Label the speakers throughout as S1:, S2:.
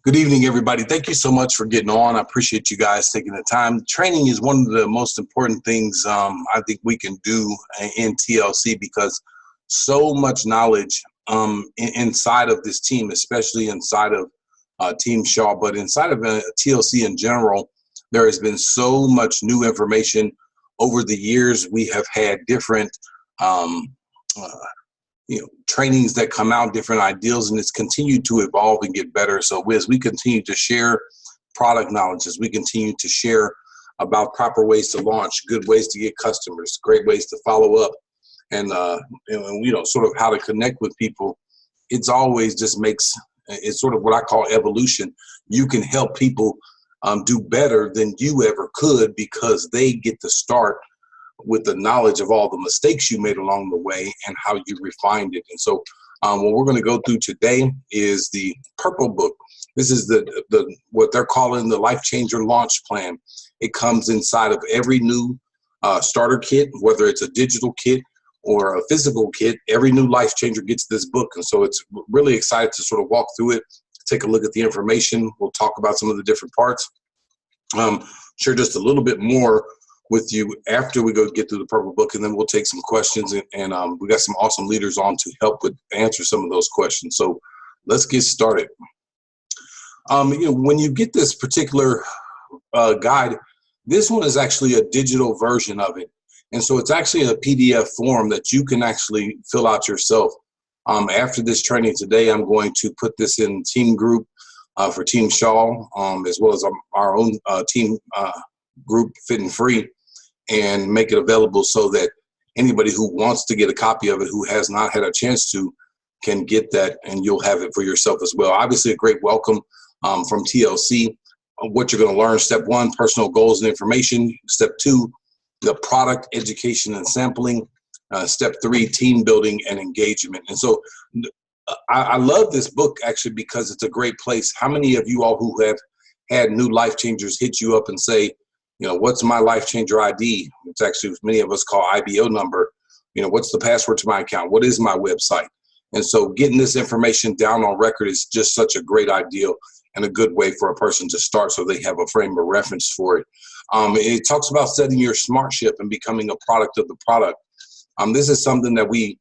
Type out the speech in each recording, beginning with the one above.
S1: Good evening, everybody. Thank you so much for getting on. I appreciate you guys taking the time. Training is one of the most important things I think we can do in TLC because so much knowledge inside of this team, especially inside of Team Shaw, but inside of TLC in general, there has been so much new information over the years. We have had different um, uh, trainings that come out, different ideals, and it's continued to evolve and get better. So as we continue to share product knowledge, as we continue to share about proper ways to launch, good ways to get customers, great ways to follow up, and sort of how to connect with people, it's always just it's sort of what I call evolution. You can help people do better than you ever could because they get to start with the knowledge of all the mistakes you made along the way and how you refined it. And so what we're going to go through today is the Purple Book. This is the what they're calling the Life Changer Launch Plan. It comes inside of every new starter kit, whether it's a digital kit or a physical kit. Every new life changer gets this book. And so it's really excited to sort of walk through it, take a look at the information. We'll talk about some of the different parts. Share just a little bit more with you after we go get through the Purple Book, and then we'll take some questions, and we got some awesome leaders on to help with answer some of those questions. So let's get started. When you get this particular guide, this one is actually a digital version of it, and so it's actually a PDF form that you can actually fill out yourself. After this training today, I'm going to put this in team group for Team Shaw, as well as our own team group, Fit and Free, and make it available so that anybody who wants to get a copy of it, who has not had a chance to, can get that, and you'll have it for yourself as well. Obviously, a great welcome from TLC. What you're going to learn: step 1, personal goals and information; step 2, the product education and sampling; step 3, team building and engagement. And so I love this book actually because it's a great place. How many of you all who have had new life changers hit you up and say, what's my life changer ID? It's actually many of us call IBO number. What's the password to my account? What is my website? And so getting this information down on record is just such a great ideal and a good way for a person to start so they have a frame of reference for it. It talks about setting your smart ship and becoming a product of the product. This is something that we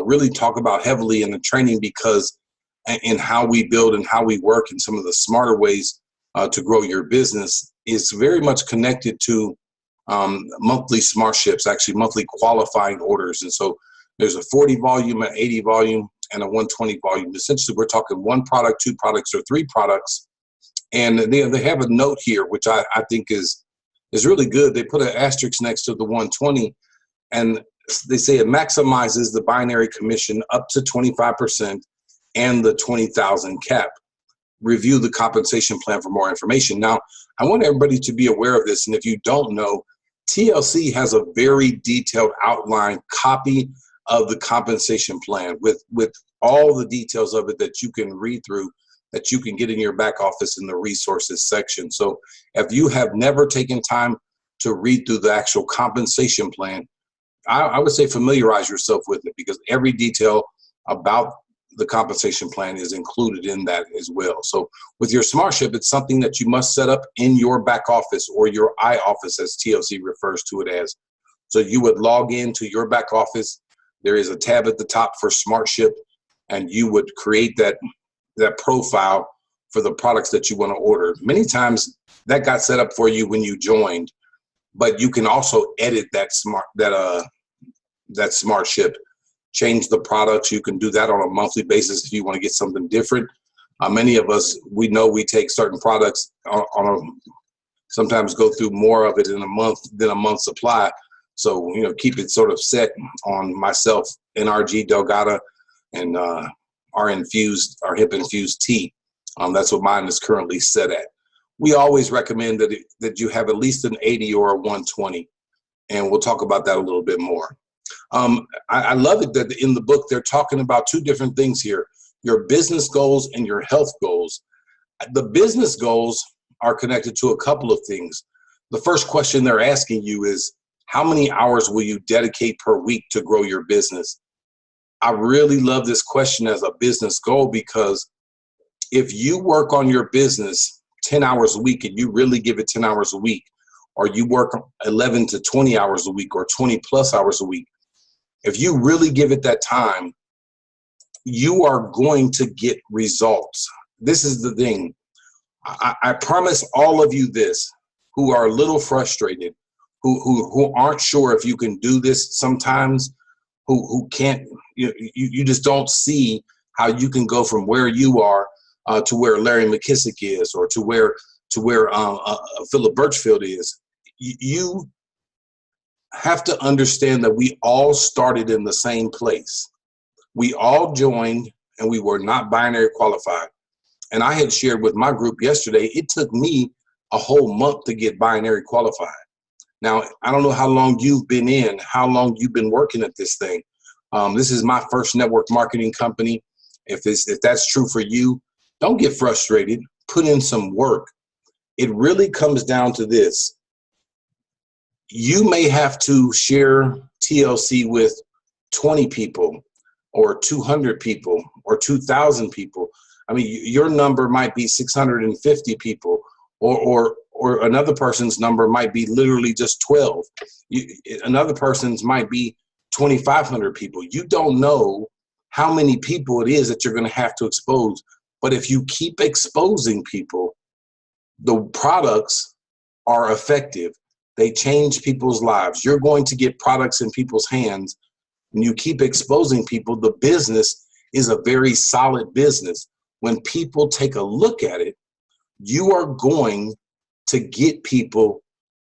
S1: really talk about heavily in the training because in how we build and how we work and some of the smarter ways to grow your business is very much connected to monthly smart ships, actually monthly qualifying orders. And so there's a 40 volume, an 80 volume, and a 120 volume. Essentially, we're talking 1 product, 2 products, or 3 products. And they have a note here, which I think is really good. They put an asterisk next to the 120, and they say it maximizes the binary commission up to 25% and the 20,000 cap. Review the compensation plan for more information. Now, I want everybody to be aware of this, and if you don't know, TLC has a very detailed outline copy of the compensation plan with all the details of it that you can read through, that you can get in your back office in the resources section. So if you have never taken time to read through the actual compensation plan, I would say familiarize yourself with it because every detail about the compensation plan is included in that as well. So with your smart ship, it's something that you must set up in your back office or your I office, as TLC refers to it as. So you would log into your back office. There is a tab at the top for smart ship, and you would create that profile for the products that you want to order. Many times that got set up for you when you joined, but you can also edit that smart ship. Change the products. You can do that on a monthly basis if you want to get something different. Many of us, we know we take certain products sometimes go through more of it in a month than a month supply. So, keep it sort of set on myself, NRG Delgado, and our hip infused tea. That's what mine is currently set at. We always recommend that you have at least an 80 or a 120, and we'll talk about that a little bit more. I love it that in the book they're talking about 2 different things here: your business goals and your health goals. The business goals are connected to a couple of things. The first question they're asking you is, how many hours will you dedicate per week to grow your business? I really love this question as a business goal because if you work on your business 10 hours a week and you really give it 10 hours a week, or you work 11 to 20 hours a week or 20 plus hours a week, if you really give it that time, you are going to get results. This is the thing. I promise all of you this, who are a little frustrated, who aren't sure if you can do this sometimes, who can't, you just don't see how you can go from where you are to where Larry McKissick is, or to where Philip Birchfield is. You have to understand that we all started in the same place. We all joined and we were not binary qualified. And I had shared with my group yesterday, it took me a whole month to get binary qualified. Now, I don't know how long you've been in, how long you've been working at this thing. This is my first network marketing company. If that's true for you, don't get frustrated. Put in some work. It really comes down to this. You may have to share TLC with 20 people or 200 people or 2,000 people. I mean, your number might be 650 people, or another person's number might be literally just 12. Another person's might be 2,500 people. You don't know how many people it is that you're going to have to expose. But if you keep exposing people, the products are effective. They change people's lives. You're going to get products in people's hands. When you keep exposing people, the business is a very solid business. When people take a look at it, you are going to get people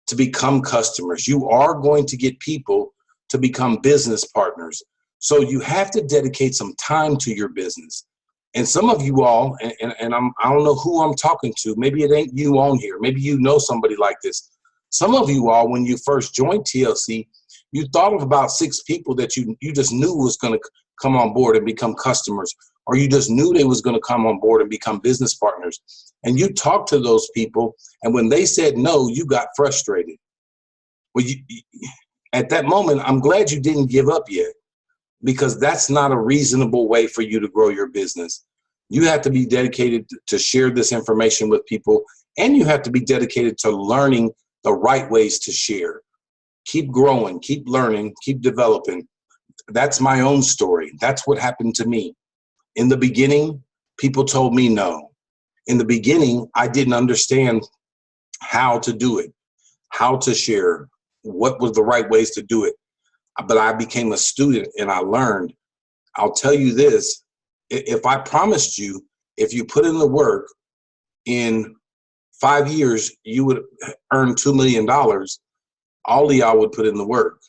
S1: to become customers. You are going to get people to become business partners. So you have to dedicate some time to your business. And some of you all, and I don't know who I'm talking to, maybe it ain't you on here, maybe you know somebody like this. Some of you all, when you first joined TLC, you thought of about 6 people that you just knew was going to come on board and become customers, or you just knew they was going to come on board and become business partners. And you talked to those people, and when they said no, you got frustrated. Well, at that moment, I'm glad you didn't give up yet, because that's not a reasonable way for you to grow your business. You have to be dedicated to share this information with people, and you have to be dedicated to learning the right ways to share. Keep growing, keep learning, keep developing. That's my own story. That's what happened to me. In the beginning, people told me no. In the beginning, I didn't understand how to do it, how to share, what was the right ways to do it. But I became a student and I learned. I'll tell you this, if I promised you, if you put in the work, in 5 years, you would earn $2 million, all of y'all would put in the work.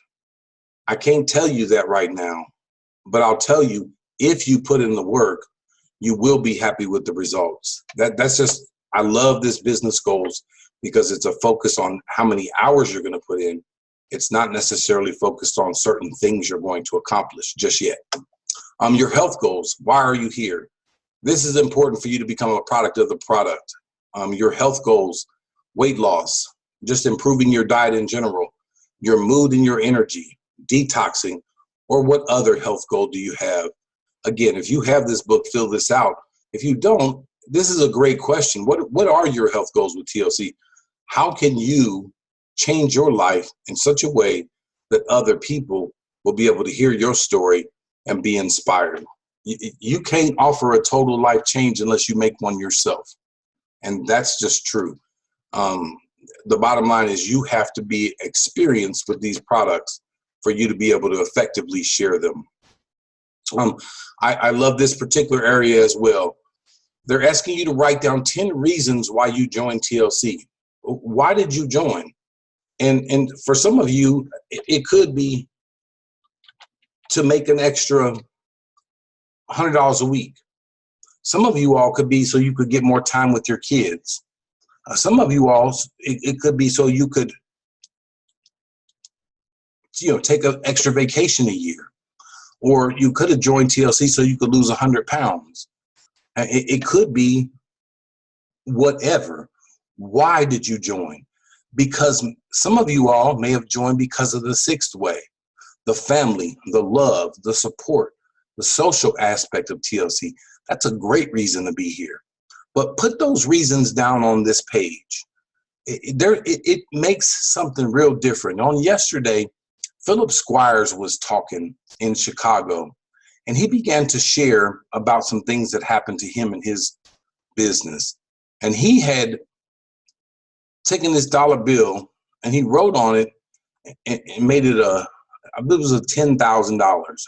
S1: I can't tell you that right now, but I'll tell you, if you put in the work, you will be happy with the results. That's just, I love this business goals because it's a focus on how many hours you're going to put in. It's not necessarily focused on certain things you're going to accomplish just yet. Your health goals. Why are you here? This is important for you to become a product of the product. Your health goals, weight loss, just improving your diet in general, your mood and your energy, detoxing, or what other health goal do you have? Again, if you have this book, fill this out. If you don't, this is a great question. What are your health goals with TLC? How can you change your life in such a way that other people will be able to hear your story and be inspired? You can't offer a total life change unless you make one yourself. And that's just true. The bottom line is you have to be experienced with these products for you to be able to effectively share them. I love this particular area as well. They're asking you to write down 10 reasons why you joined TLC. Why did you join? And for some of you, it could be to make an extra $100 a week. Some of you all could be so you could get more time with your kids. Some of you all, it could be so you could, take an extra vacation a year. Or you could have joined TLC so you could lose 100 pounds. It could be whatever. Why did you join? Because some of you all may have joined because of the 6th way, the family, the love, the support, the social aspect of TLC. That's a great reason to be here. But put those reasons down on this page. It makes something real different. On yesterday, Philip Squires was talking in Chicago, and he began to share about some things that happened to him in his business. And he had taken this dollar bill and he wrote on it and made it I believe it was a $10,000,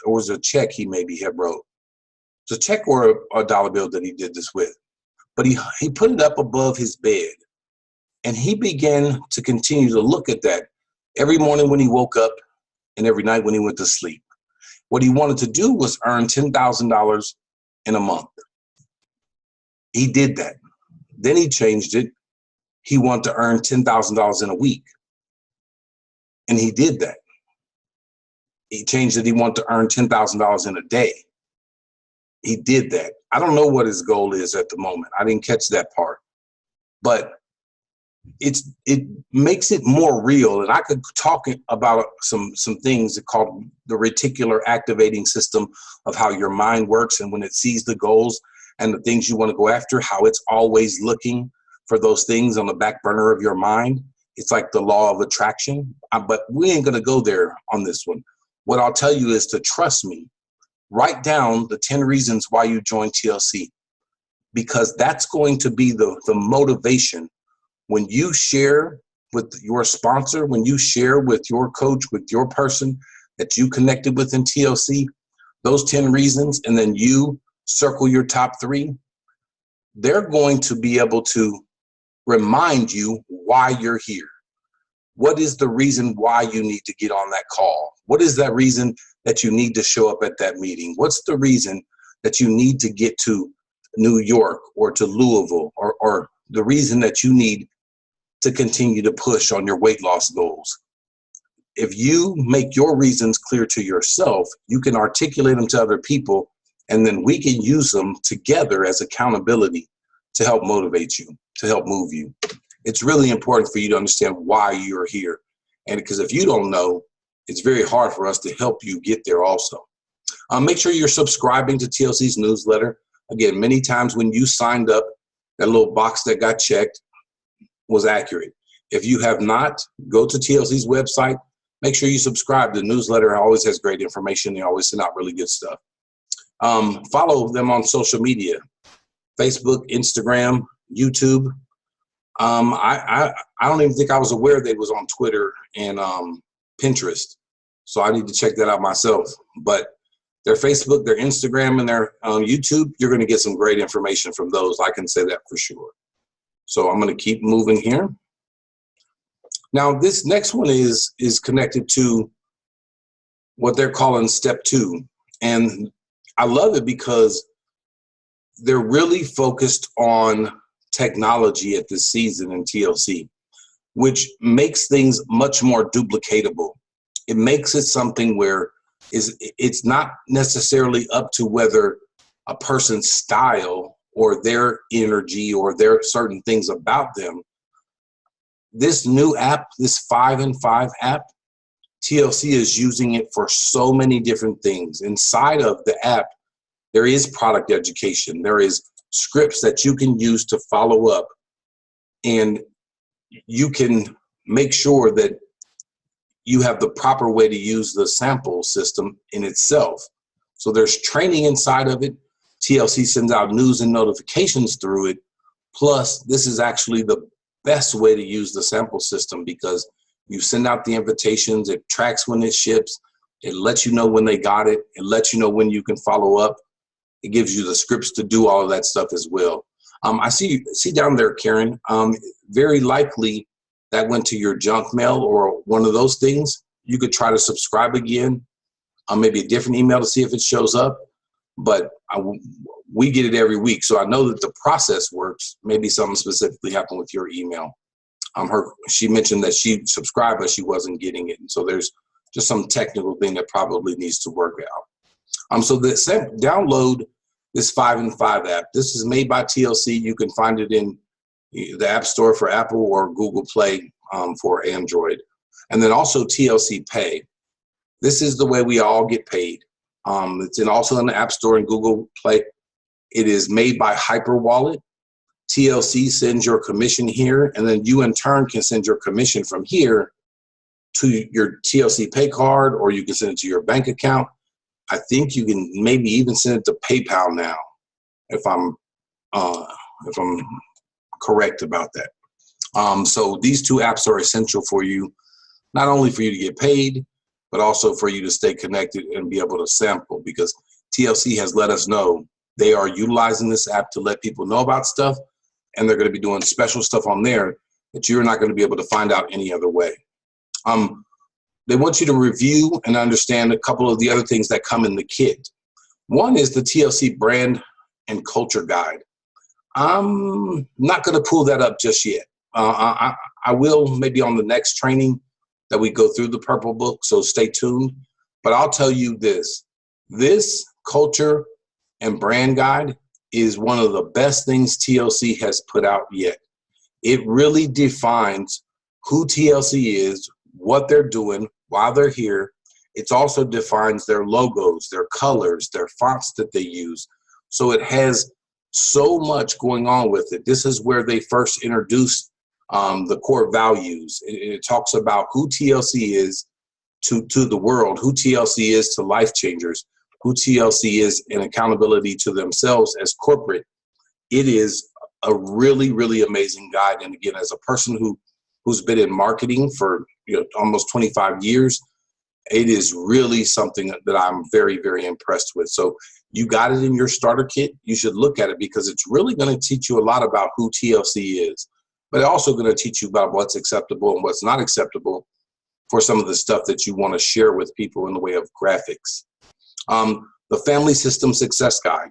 S1: or was a check he maybe had wrote. It's a check or a dollar bill that he did this with. But he put it up above his bed, and he began to continue to look at that every morning when he woke up and every night when he went to sleep. What he wanted to do was earn $10,000 in a month. He did that. Then he changed it. He wanted to earn $10,000 in a week. And he did that. He changed it. He wanted to earn $10,000 in a day. He did that. I don't know what his goal is at the moment. I didn't catch that part. But it makes it more real. And I could talk about some things called the reticular activating system of how your mind works, and when it sees the goals and the things you want to go after, how it's always looking for those things on the back burner of your mind. It's like the law of attraction. But we ain't going to go there on this one. What I'll tell you is to trust me. Write down the 10 reasons why you join TLC, because that's going to be the motivation. When you share with your sponsor, when you share with your coach, with your person that you connected with in TLC, those 10 reasons, and then you circle your top 3, they're going to be able to remind you why you're here. What is the reason why you need to get on that call? What is that reason that you need to show up at that meeting? What's the reason that you need to get to New York or to Louisville, or the reason that you need to continue to push on your weight loss goals? If you make your reasons clear to yourself, you can articulate them to other people, and then we can use them together as accountability to help motivate you, to help move you. It's really important for you to understand why you're here. And because if you don't know, it's very hard for us to help you get there also. Make sure you're subscribing to TLC's newsletter. Again, many times when you signed up, that little box that got checked was accurate. If you have not, go to TLC's website. Make sure you subscribe. The newsletter always has great information. They always send out really good stuff. Follow them on social media, Facebook, Instagram, YouTube. I don't even think I was aware they was on Twitter and Pinterest. So I need to check that out myself. But their Facebook, their Instagram, and their YouTube, you're going to get some great information from those. I can say that for sure. So I'm going to keep moving here. Now, this next one is connected to what they're calling step 2. And I love it because they're really focused on technology at this season in TLC, which makes things much more duplicatable. It makes it something where it's not necessarily up to whether a person's style or their energy or their certain things about them. This new app, this 5 and 5 app, TLC is using it for so many different things. Inside of the app, there is product education. There is scripts that you can use to follow up, and you can make sure that you have the proper way to use the sample system in itself. So there's training inside of it. TLC sends out news and notifications through it. Plus, this is actually the best way to use the sample system, because you send out the invitations, it tracks when it ships, it lets you know when they got it, it lets you know when you can follow up. It gives you the scripts to do all of that stuff as well. I see down there, Karen, very likely that went to your junk mail or one of those things. You could try to subscribe again, maybe a different email to see if it shows up. But we get it every week, so I know that the process works. Maybe something specifically happened with your email. She mentioned that she subscribed, but she wasn't getting it. And so there's just some technical thing that probably needs to work out. So download this 5 and 5 app. This is made by TLC. You can find it in the App Store for Apple or Google Play for Android. And then also TLC Pay. This is the way we all get paid. It's also in the App Store and Google Play. It is made by Hyperwallet. TLC sends your commission here, and then you in turn can send your commission from here to your TLC pay card, or you can send it to your bank account. I think you can maybe even send it to PayPal now, if I'm correct about that. So these two apps are essential for you, not only for you to get paid, but also for you to stay connected and be able to sample, because TLC has let us know they are utilizing this app to let people know about stuff, and they're going to be doing special stuff on there that you're not going to be able to find out any other way. They want you to review and understand a couple of the other things that come in the kit. One is the TLC brand and culture guide. I'm not going to pull that up just yet. I will maybe on the next training that we go through the purple book, so stay tuned. But I'll tell you this culture and brand guide is one of the best things TLC has put out yet. It really defines who TLC is, what they're doing, why they're here. It also defines their logos, their colors, their fonts that they use. So it has so much going on with it. This is where they first introduced the core values. It talks about who TLC is to the world, who TLC is to life changers, who TLC is in accountability to themselves as corporate. It is a really, really amazing guide. And again, as a person who's been in marketing for almost 25 years, it is really something that I'm very, very impressed with. So you got it in your starter kit. You should look at it because it's really going to teach you a lot about who TLC is, but it's also going to teach you about what's acceptable and what's not acceptable for some of the stuff that you want to share with people in the way of graphics. The Family System Success Guide.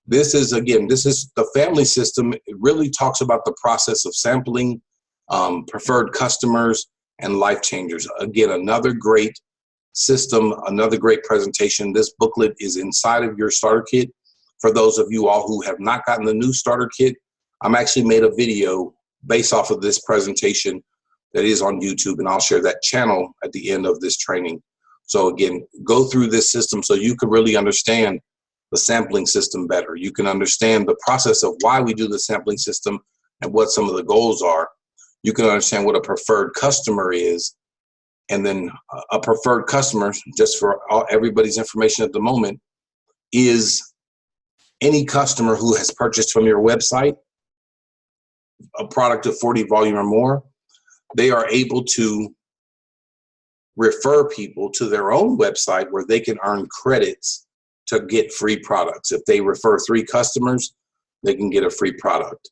S1: This is the family system. It really talks about the process of sampling, preferred customers, and life changers. Again, another great system, another great presentation. This booklet is inside of your starter kit. For those of you all who have not gotten the new starter kit, I'm actually made a video based off of this presentation that is on YouTube, and I'll share that channel at the end of this training. So again, go through this system so you can really understand the sampling system better. You can understand the process of why we do the sampling system and what some of the goals are. You can understand what a preferred customer is. And then a preferred customer, just for everybody's information at the moment, is any customer who has purchased from your website a product of 40 volume or more. They are able to refer people to their own website where they can earn credits to get free products. If they refer 3 customers, they can get a free product.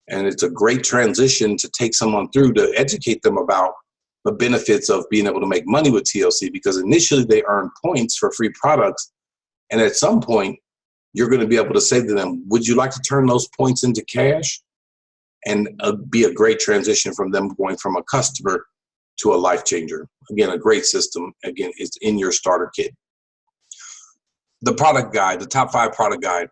S1: And it's a great transition to take someone through to educate them about the benefits of being able to make money with TLC, because initially they earn points for free products. And at some point, you're going to be able to say to them, would you like to turn those points into cash? And be a great transition from them going from a customer to a life changer. Again, a great system. Again, it's in your starter kit. The product guide, the top 5 product guide.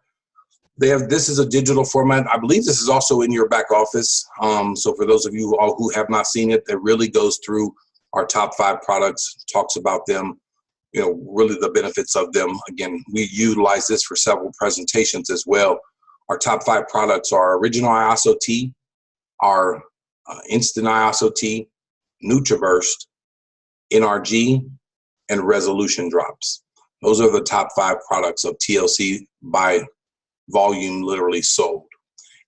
S1: This is a digital format. I believe this is also in your back office. So for those of you all who have not seen it, that really goes through our top 5 products, talks about them, really the benefits of them. Again, we utilize this for several presentations as well. Our top 5 products are Original ISO Tea, our Instant ISO Tea, NutriBurst, NRG, and Resolution Drops. Those are the top 5 products of TLC by volume literally sold.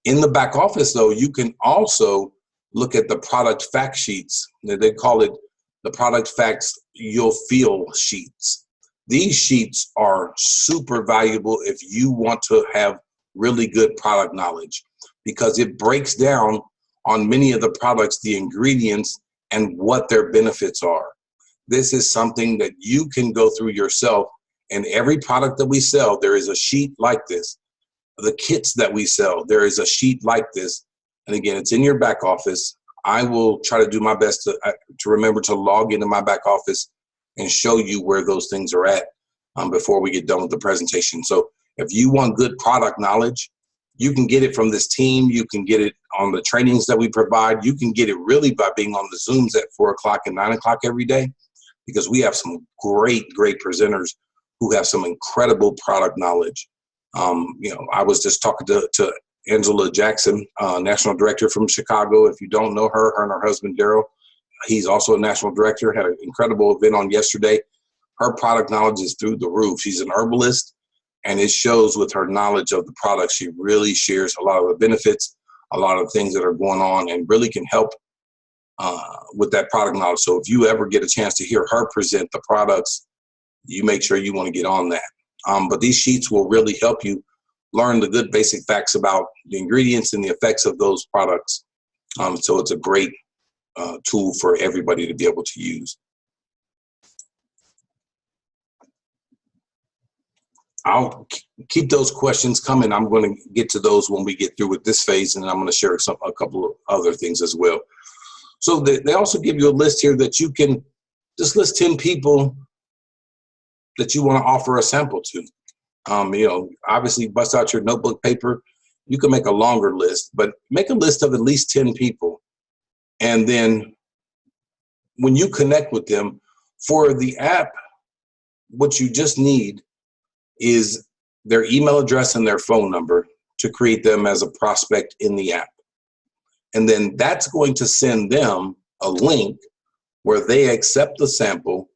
S1: In the back office, though, you can also look at the product fact sheets. They call it the product facts you'll feel sheets. These sheets are super valuable if you want to have really good product knowledge, because it breaks down on many of the products, the ingredients, and what their benefits are. This is something that you can go through yourself. And every product that we sell, there is a sheet like this. The kits that we sell, there is a sheet like this. And again, it's in your back office. I will try to do my best to remember to log into my back office and show you where those things are at before we get done with the presentation. So if you want good product knowledge, you can get it from this team. You can get it on the trainings that we provide. You can get it really by being on the Zooms at 4 o'clock and 9 o'clock every day, because we have some great presenters who have some incredible product knowledge. I was just talking to Angela Jackson, national director from Chicago. If you don't know her, her and her husband, Daryl, he's also a national director, had an incredible event on yesterday. Her product knowledge is through the roof. She's an herbalist, and it shows with her knowledge of the product. She really shares a lot of the benefits, a lot of things that are going on, and really can help with that product knowledge. So if you ever get a chance to hear her present the products, you make sure you want to get on that. But these sheets will really help you learn the good basic facts about the ingredients and the effects of those products. So it's a great tool for everybody to be able to use. I'll keep those questions coming. I'm going to get to those when we get through with this phase, and I'm going to share a couple of other things as well. So they also give you a list here that you can just list 10 people that you want to offer a sample to. Obviously bust out your notebook paper. You can make a longer list, but make a list of at least 10 people. And then when you connect with them for the app, what you just need is their email address and their phone number to create them as a prospect in the app. And then that's going to send them a link where they accept the sample,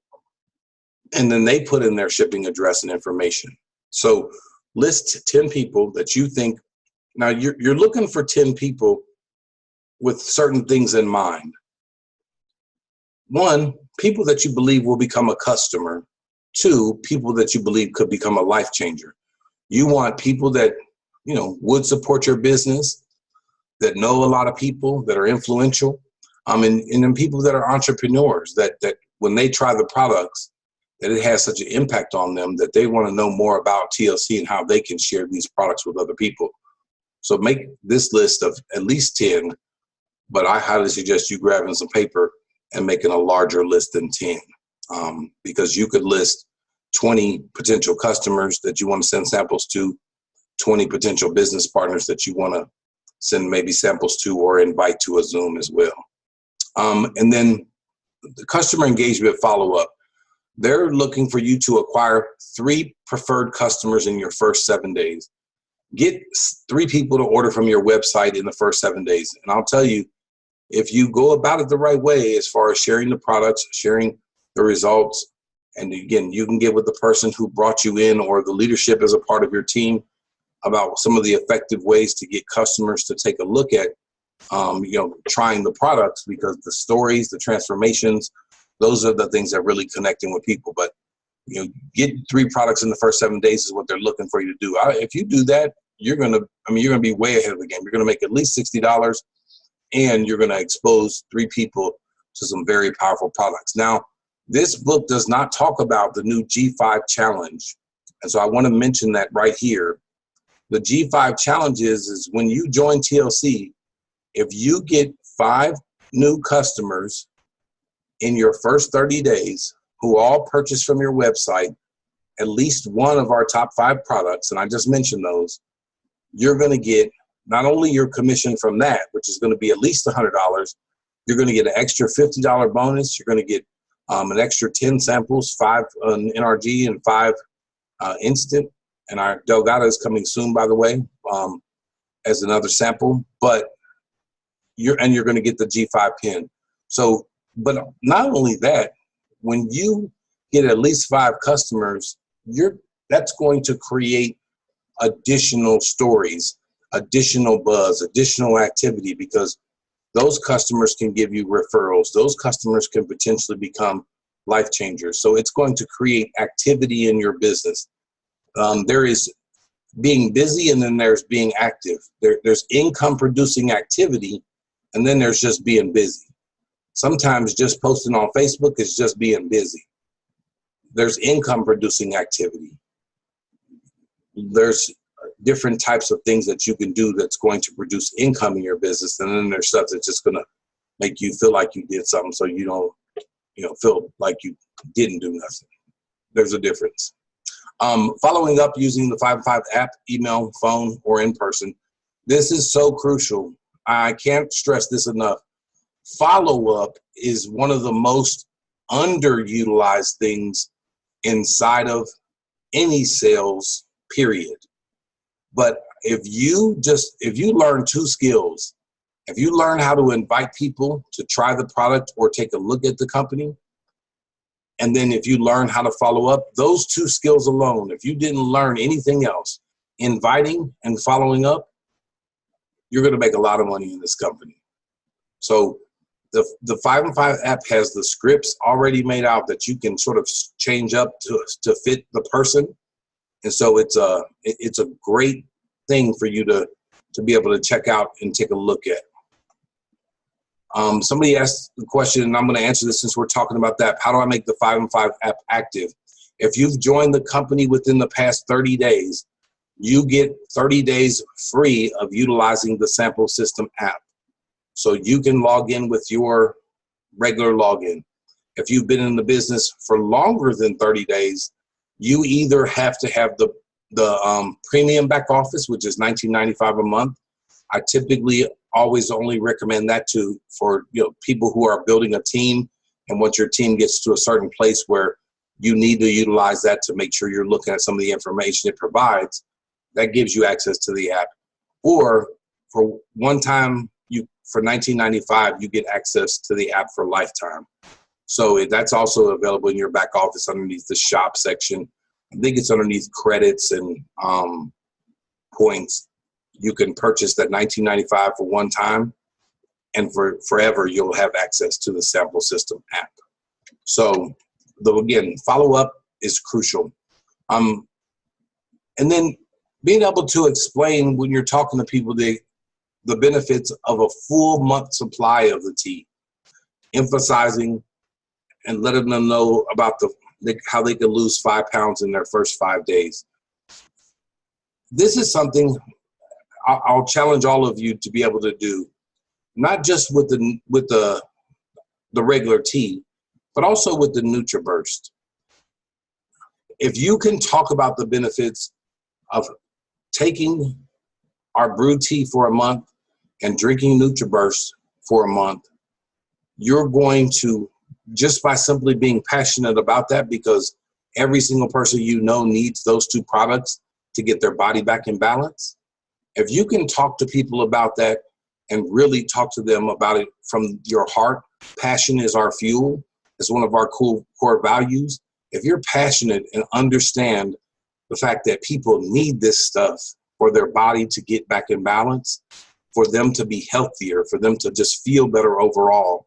S1: and then they put in their shipping address and information. So list 10 people that you think. Now you're looking for 10 people with certain things in mind. One, people that you believe will become a customer. Two, people that you believe could become a life changer. You want people that, would support your business, that know a lot of people, that are influential, and then people that are entrepreneurs, that when they try the products, that it has such an impact on them that they want to know more about TLC and how they can share these products with other people. So make this list of at least 10, but I highly suggest you grabbing some paper and making a larger list than 10, because you could list 20 potential customers that you want to send samples to, 20 potential business partners that you want to send maybe samples to or invite to a Zoom as well. And then the customer engagement follow-up. They're looking for you to acquire 3 preferred customers in your first 7 days. Get 3 people to order from your website in the first 7 days. And I'll tell you, if you go about it the right way, as far as sharing the products, sharing the results, and again, you can get with the person who brought you in or the leadership as a part of your team about some of the effective ways to get customers to take a look at, trying the products, because the stories, the transformations, those are the things that really connecting with people. But, get 3 products in the first 7 days is what they're looking for you to do. If you do that, you're going to be way ahead of the game. You're going to make at least $60, and you're going to expose 3 people to some very powerful products. Now, this book does not talk about the new G5 challenge. And so I want to mention that right here. The G5 challenge is when you join TLC, if you get 5 new customers in your first 30 days who all purchase from your website at least one of our top 5 products, and I just mentioned those, you're going to get not only your commission from that, which is going to be at least $100, you're going to get an extra $50 bonus. You're going to get an extra 10 samples, 5 NRG and 5 instant. And our Delgado is coming soon, by the way, as another sample. But you're going to get the G5 pin. So, but not only that, when you get at least 5 customers, that's going to create additional stories, additional buzz, additional activity, because those customers can give you referrals. Those customers can potentially become life changers. So it's going to create activity in your business. There is being busy, and then there's being active. There's income producing activity, and then there's just being busy. Sometimes just posting on Facebook is just being busy. There's income producing activity. There's different types of things that you can do that's going to produce income in your business. And then there's stuff that's just going to make you feel like you did something, so you don't, feel like you didn't do nothing. There's a difference. Following up using the 5-5 app, email, phone, or in person. This is so crucial. I can't stress this enough. Follow-up is one of the most underutilized things inside of any sales period. But if you learn 2 skills, if you learn how to invite people to try the product or take a look at the company, and then if you learn how to follow up, those 2 skills alone, if you didn't learn anything else, inviting and following up, you're going to make a lot of money in this company. So the 5 and 5 app has the scripts already made out that you can sort of change up to fit the person. And so it's a great thing for you to be able to check out and take a look at. Somebody asked the question, and I'm going to answer this since we're talking about that. How do I make the 5 and 5 app active? If you've joined the company within the past 30 days, you get 30 days free of utilizing the Sample System app. So you can log in with your regular login. If you've been in the business for longer than 30 days, you either have to have the premium back office, which is $19.95 a month. I typically always only recommend that for people who are building a team, and once your team gets to a certain place where you need to utilize that to make sure you're looking at some of the information it provides, that gives you access to the app. Or for one time, for $19.95, you get access to the app for lifetime. So that's also available in your back office underneath the shop section. I think it's underneath credits and points. You can purchase that $19.95 for one time, and for forever you'll have access to the Sample System app. So again, follow up is crucial. And then being able to explain when you're talking to people the benefits of a full month supply of the tea, emphasizing and letting them know about how they can lose 5 pounds in their first 5 days. This is something I'll challenge all of you to be able to do, not just with the regular tea, but also with the NutriBurst. If you can talk about the benefits of taking our brewed tea for a month and drinking NutriBurst for a month, you're going to, just by simply being passionate about that, because every single person you know needs those 2 products to get their body back in balance. If you can talk to people about that and really talk to them about it from your heart, passion is our fuel. It's one of our core values. If you're passionate and understand the fact that people need this stuff for their body to get back in balance, for them to be healthier, for them to just feel better overall,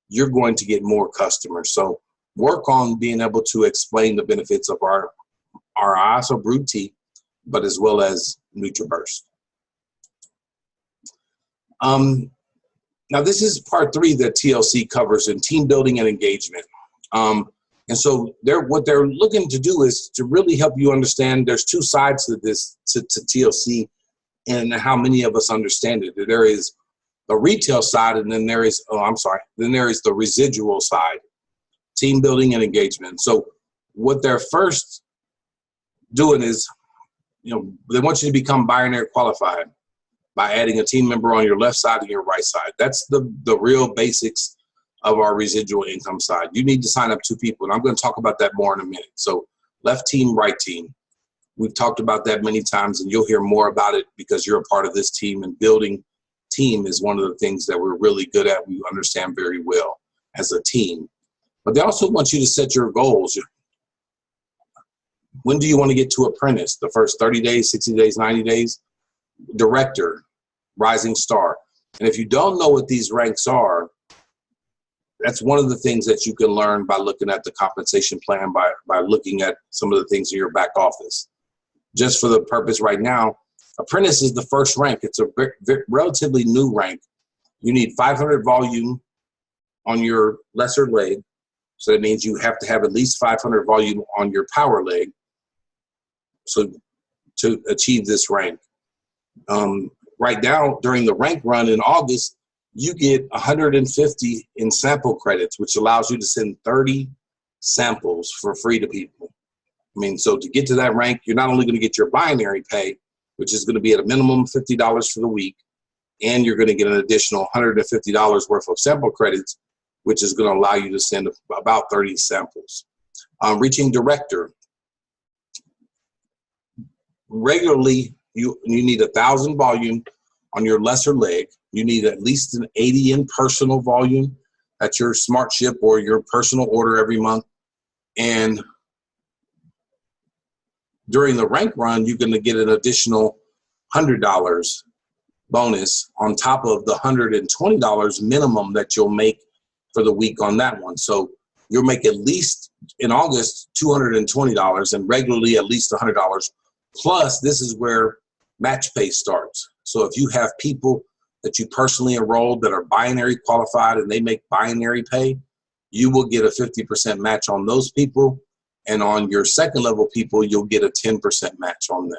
S1: you're going to get more customers. So work on being able to explain the benefits of our ISO brewed tea, but as well as NutriBurst. Now this is part 3 that TLC covers in team building and engagement. And so what they're looking to do is to really help you understand there's 2 sides to this, to TLC, and how many of us understand it. There is the retail side, and then there is, then there is the residual side, team building and engagement. So what they're first doing is, they want you to become binary qualified by adding a team member on your left side and your right side. That's the real basics of our residual income side. You need to sign up 2 people, and I'm going to talk about that more in a minute. So left team, right team. We've talked about that many times, and you'll hear more about it because you're a part of this team, and building team is one of the things that we're really good at. We understand very well as a team. But they also want you to set your goals. When do you want to get to apprentice? The first 30 days, 60 days, 90 days? Director, rising star. And if you don't know what these ranks are, that's one of the things that you can learn by looking at the compensation plan, by looking at some of the things in your back office. Just for the purpose right now, apprentice is the first rank. It's a relatively new rank. You need 500 volume on your lesser leg. So that means you have to have at least 500 volume on your power leg so to achieve this rank. Right now, during the rank run in August, you get 150 in sample credits, which allows you to send 30 samples for free to people. So to get to that rank, you're not only going to get your binary pay, which is going to be at a minimum $50 for the week, and you're going to get an additional $150 worth of sample credits, which is going to allow you to send about 30 samples. Reaching director. Regularly, You need 1,000 volume on your lesser leg. You need at least an 80 in personal volume. That's your smart ship or your personal order every month. And during the rank run, you're going to get an additional $100 bonus on top of the $120 minimum that you'll make for the week on that one. So you'll make at least in August $220 and regularly at least $100. Plus, this is where match pay starts. So if you have people that you personally enrolled that are binary qualified and they make binary pay, you will get a 50% match on those people. And on your second level people, you'll get a 10% match on them.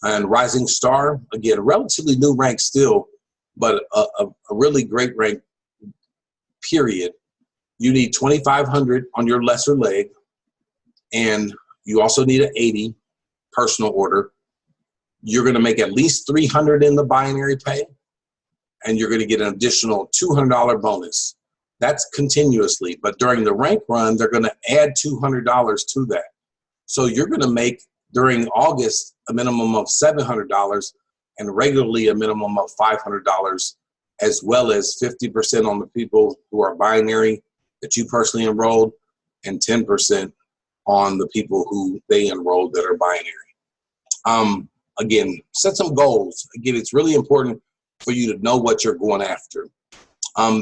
S1: And Rising Star, again, relatively new rank still, but a really great rank, period. You need 2,500 on your lesser leg, and you also need an 80 personal order. You're going to make at least 300 in the binary pay, and you're going to get an additional $200 bonus. That's continuously, but during the rank run, they're going to add $200 to that. So you're going to make during August a minimum of $700 and regularly a minimum of $500, as well as 50% on the people who are binary that you personally enrolled and 10% on the people who they enrolled that are binary. Again, set some goals. Again, it's really important for you to know what you're going after.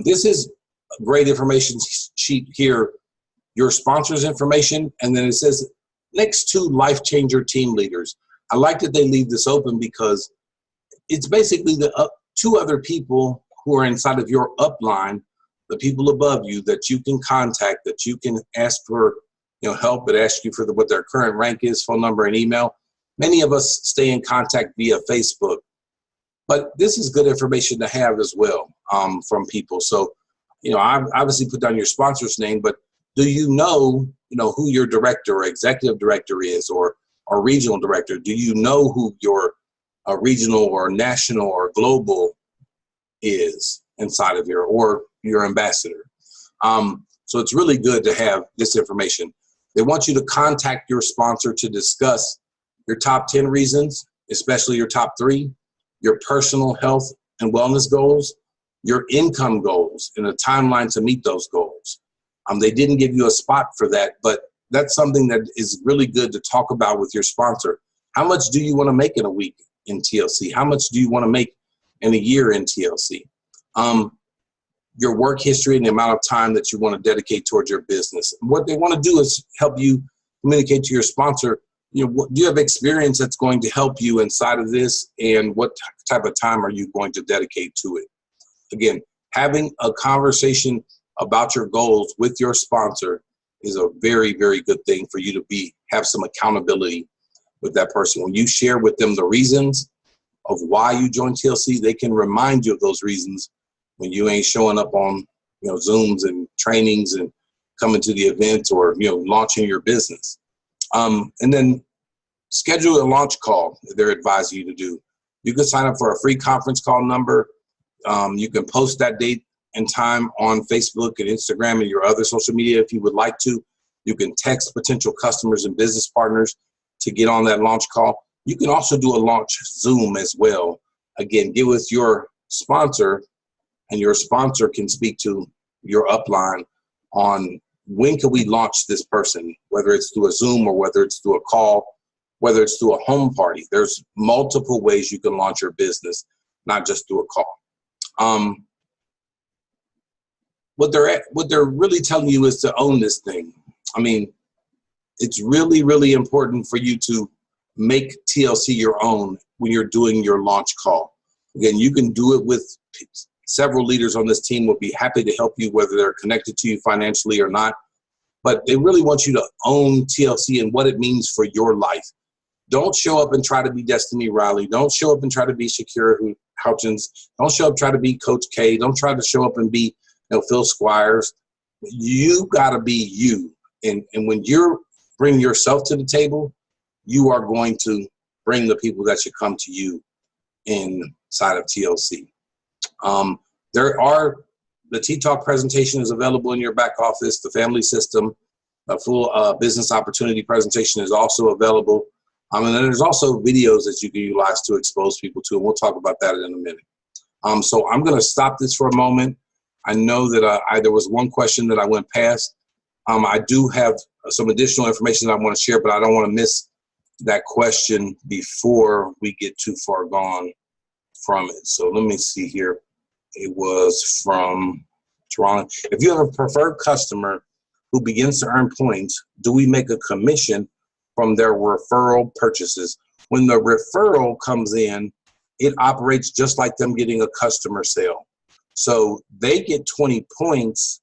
S1: This is a great information sheet here, your sponsors information, and then it says next to Life Changer team leaders. I like that they leave this open because it's basically the two other people who are inside of your upline, the people above you that you can contact, that you can ask for help, but ask you for what their current rank is, phone number, and email. Many of us stay in contact via Facebook, but this is good information to have as well from people. So, I obviously put down your sponsor's name, but do you know who your director or executive director is, or regional director? Do you know who your regional or national or global is inside of or your ambassador? So it's really good to have this information. They want you to contact your sponsor to discuss your top 10 reasons, especially your top 3, your personal health and wellness goals, your income goals, and a timeline to meet those goals. They didn't give you a spot for that, but that's something that is really good to talk about with your sponsor. How much do you want to make in a week in TLC? How much do you want to make in a year in TLC? Your work history and the amount of time that you want to dedicate towards your business. What they want to do is help you communicate to your sponsor, do you have experience that's going to help you inside of this, and what type of time are you going to dedicate to it? Again, having a conversation about your goals with your sponsor is a very, very good thing for you to have some accountability with that person. When you share with them the reasons of why you joined TLC, they can remind you of those reasons when you ain't showing up on Zooms and trainings and coming to the event or launching your business. And then schedule a launch call that they're advising you to do. You can sign up for a free conference call number. You can post that date and time on Facebook and Instagram and your other social media if you would like to. You can text potential customers and business partners to get on that launch call. You can also do a launch Zoom as well. Again, get with your sponsor, and your sponsor can speak to your upline on when can we launch this person, whether it's through a Zoom or whether it's through a call, whether it's through a home party. There's multiple ways you can launch your business, not just through a call. What they're really telling you is to own this thing. I mean, it's really, really important for you to make TLC your own when you're doing your launch call. Again, you can do it with several leaders on this team will be happy to help you, whether they're connected to you financially or not. But they really want you to own TLC and what it means for your life. Don't show up and try to be Destiny Riley. Don't show up and try to be Shakira Houchins. Don't show up try to be Coach K. Don't try to show up and be Phil Squires. You got to be you. And when you bring yourself to the table, you are going to bring the people that should come to you inside of TLC. The T-Talk presentation is available in your back office. The family system, a full business opportunity presentation is also available. And then there's also videos that you can utilize to expose people to, and we'll talk about that in a minute. So I'm going to stop this for a moment. I know that there was one question that I went past. I do have some additional information that I want to share, but I don't want to miss that question before we get too far gone from it. So let me see here. It was from Toronto. If you have a preferred customer who begins to earn points, do we make a commission from their referral purchases? When the referral comes in, it operates just like them getting a customer sale. So they get 20 points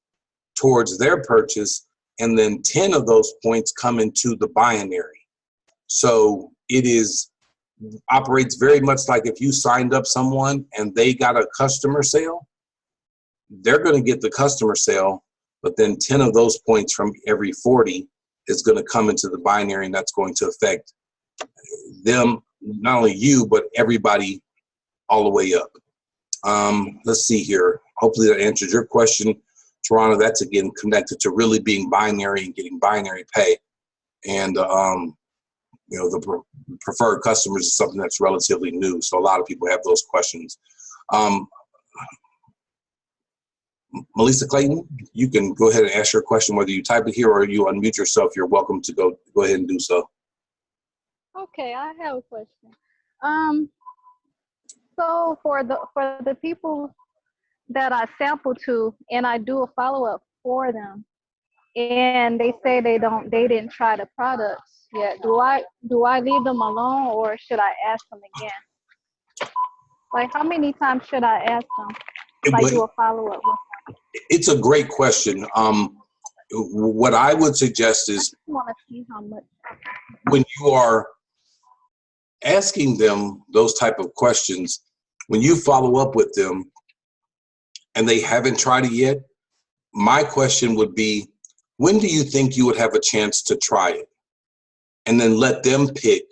S1: towards their purchase, and then 10 of those points come into the binary. So it operates very much like if you signed up someone and they got a customer sale, they're going to get the customer sale, but then 10 of those points from every 40 is going to come into the binary, and that's going to affect them, not only you, but everybody all the way up. Let's see here. Hopefully that answers your question, Toronto. That's again connected to really being binary and getting binary pay. And, the preferred customers is something that's relatively new. So a lot of people have those questions. Melissa Clayton, you can go ahead and ask your question, whether you type it here or you unmute yourself. You're welcome to go ahead and do so.
S2: Okay, I have a question. So for the people that I sample to and I do a follow-up for them, and they say they didn't try the products yet, do I leave them alone, or should I ask them again? Like, how many times should I ask them? Like, do a follow-up with them?
S1: It's a great question. What I would suggest is,
S2: I want to see how much.
S1: When you are asking them those type of questions, when you follow up with them and they haven't tried it yet, my question would be, when do you think you would have a chance to try it? And then let them pick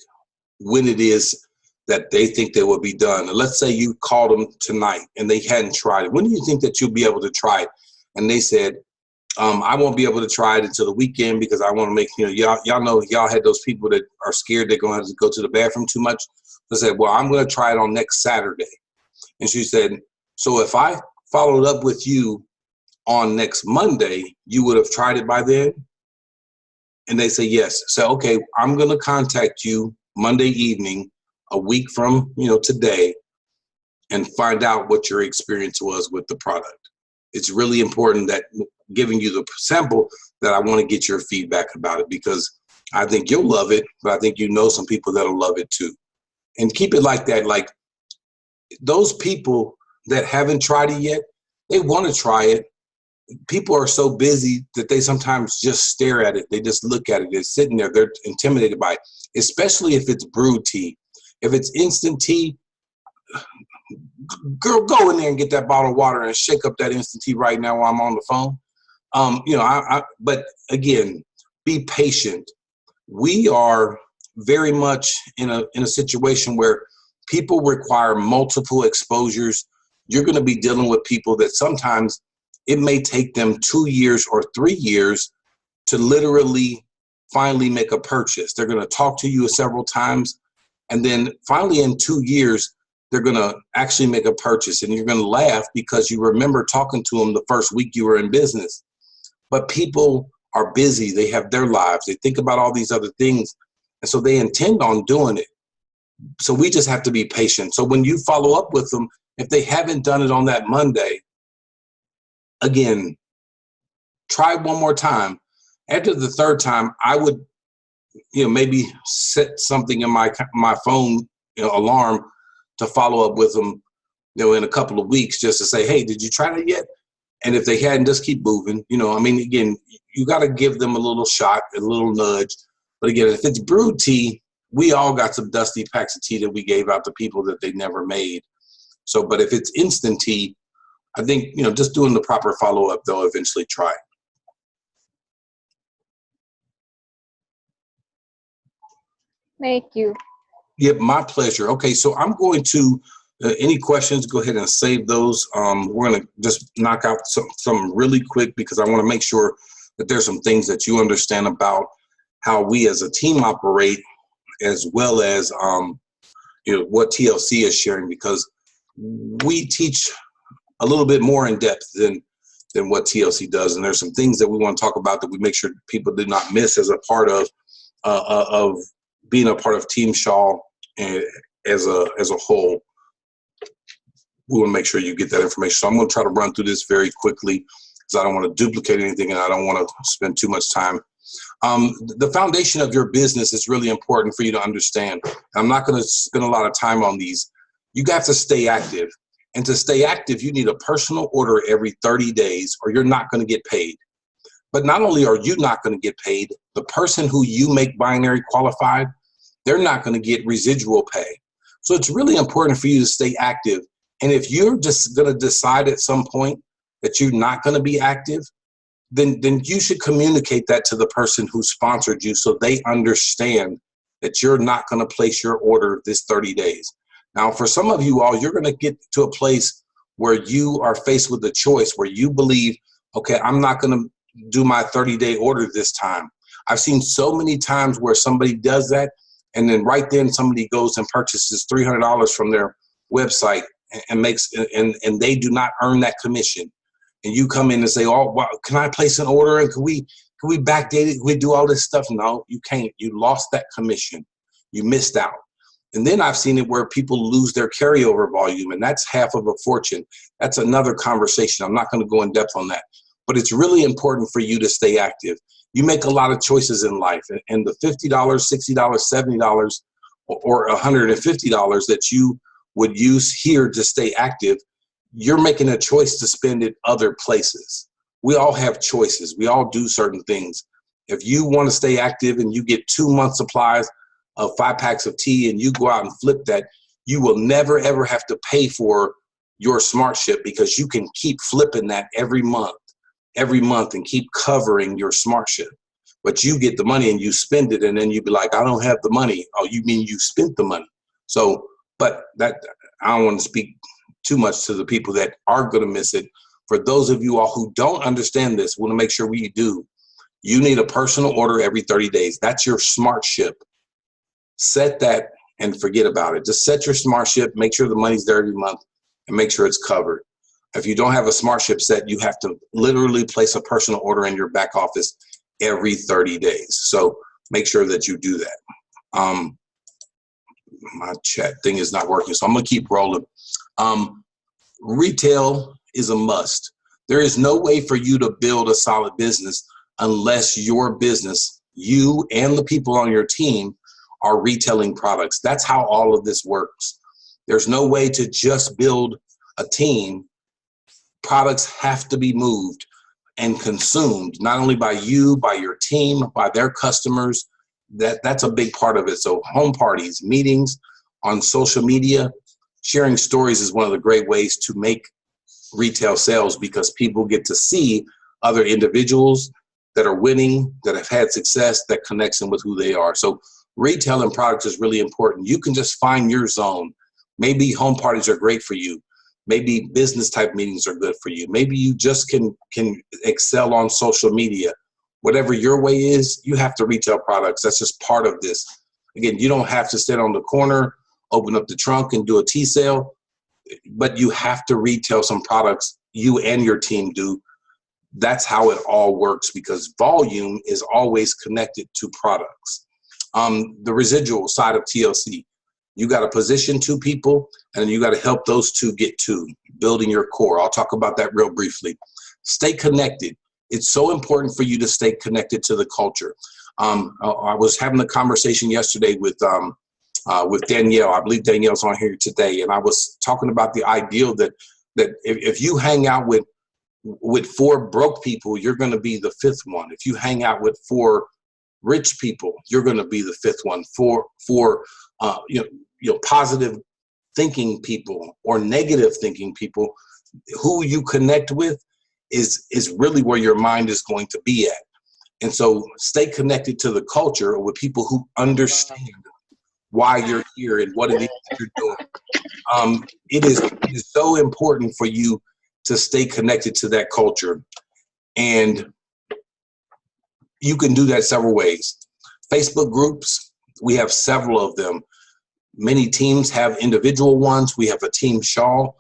S1: when it is that they think they will be done. And let's say you called them tonight and they hadn't tried it. When do you think that you'll be able to try it? And they said, I won't be able to try it until the weekend because I want to make, y'all know y'all had those people that are scared they're going to go to the bathroom too much. I said, well, I'm going to try it on next Saturday. And she said, so if I followed up with you on next Monday, you would have tried it by then? And they say, yes. So, okay, I'm going to contact you Monday evening, a week from, today, and find out what your experience was with the product. It's really important that giving you the sample that I want to get your feedback about it, because I think you'll love it, but I think some people that'll love it too. And keep it like that. Like, those people that haven't tried it yet, they want to try it. People are so busy that they sometimes just stare at it. They just look at it. They're sitting there. They're intimidated by it, especially if it's brewed tea. If it's instant tea, girl, go in there and get that bottle of water and shake up that instant tea right now while I'm on the phone. But again, be patient. We are very much in a situation where people require multiple exposures. You're going to be dealing with people that sometimes it may take them 2 years or 3 years to literally finally make a purchase. They're going to talk to you several times, and then finally in 2 years, they're going to actually make a purchase, and you're going to laugh because you remember talking to them the first week you were in business. But people are busy. They have their lives. They think about all these other things, and so they intend on doing it. So we just have to be patient. So when you follow up with them, if they haven't done it on that Monday, again, try one more time. After the third time, I would, maybe set something in my phone, alarm to follow up with them, in a couple of weeks, just to say, hey, did you try that yet? And if they hadn't, just keep moving. Again, you got to give them a little shot, a little nudge. But again, if it's brewed tea, we all got some dusty packs of tea that we gave out to people that they never made. So, but if it's instant tea, I think, just doing the proper follow-up, they'll eventually try it.
S2: Thank you.
S1: Yeah, my pleasure. Okay, so I'm going to, any questions, go ahead and save those. We're going to just knock out some really quick, because I want to make sure that there's some things that you understand about how we as a team operate as well as what TLC is sharing, because we teach a little bit more in depth than what TLC does, and there's some things that we want to talk about that we make sure people do not miss as a part of being a part of Team Shaw and as a whole. We want to make sure you get that information. So I'm going to try to run through this very quickly because I don't want to duplicate anything and I don't want to spend too much time. The foundation of your business is really important for you to understand. I'm not going to spend a lot of time on these. You have to stay active. And to stay active, you need a personal order every 30 days or you're not going to get paid. But not only are you not going to get paid, the person who you make binary qualified, they're not going to get residual pay. So it's really important for you to stay active. And if you're just going to decide at some point that you're not going to be active, then you should communicate that to the person who sponsored you so they understand that you're not going to place your order this 30 days. Now, for some of you all, you're going to get to a place where you are faced with a choice where you believe, okay, I'm not going to do my 30-day order this time. I've seen so many times where somebody does that, and then right then somebody goes and purchases $300 from their website and they do not earn that commission. And you come in and say, oh, well, can I place an order? And can we backdate it? Can we do all this stuff? No, you can't. You lost that commission. You missed out. And then I've seen it where people lose their carryover volume, and that's half of a fortune. That's another conversation. I'm not going to go in depth on that. But it's really important for you to stay active. You make a lot of choices in life, and the $50, $60, $70, or $150 that you would use here to stay active, you're making a choice to spend it other places. We all have choices. We all do certain things. If you want to stay active and you get 2 month supplies of 5 packs of tea and you go out and flip that, you will never, ever have to pay for your smart ship because you can keep flipping that every month and keep covering your smart ship. But you get the money and you spend it and then you be like, I don't have the money. Oh, you mean you spent the money. So, but that, I don't want to speak too much to the people that are going to miss it. For those of you all who don't understand this, we want to make sure we do. You need a personal order every 30 days. That's your smart ship. Set that and forget about it. Just set your smart ship, make sure the money's there every month, and make sure it's covered. If you don't have a smart ship set, you have to literally place a personal order in your back office every 30 days. So make sure that you do that. My chat thing is not working, so I'm going to keep rolling. Retail is a must. There is no way for you to build a solid business unless your business, you and the people on your team, are retailing products. That's how all of this works. There's no way to just build a team. Products have to be moved and consumed, not only by you, by your team, by their customers. That's a big part of it. So home parties, meetings on social media, sharing stories is one of the great ways to make retail sales because people get to see other individuals that are winning, that have had success, that connects them with who they are. So retail and products is really important. You can just find your zone. Maybe home parties are great for you. Maybe business type meetings are good for you. Maybe you just can excel on social media. Whatever your way is, you have to retail products. That's just part of this. Again, you don't have to stand on the corner, open up the trunk and do a tea sale, but you have to retail some products. You and your team do. That's how it all works because volume is always connected to products. The residual side of TLC, you got to position 2 people and you got to help those 2 get to building your core. I'll talk about that real briefly. Stay connected. It's so important for you to stay connected to the culture. I was having a conversation yesterday with Danielle. I believe Danielle's on here today, and I was talking about the ideal that if you hang out with 4 broke people, you're going to be the 5th one. If you hang out with 4 rich people, you're going to be the 5th one. For positive thinking people or negative thinking people, who you connect with is really where your mind is going to be at. And so stay connected to the culture with people who understand why you're here and what it is that you're doing. It is so important for you to stay connected to that culture. And you can do that several ways. Facebook groups, We have several of them. Many teams have individual ones. We have a Team Shaw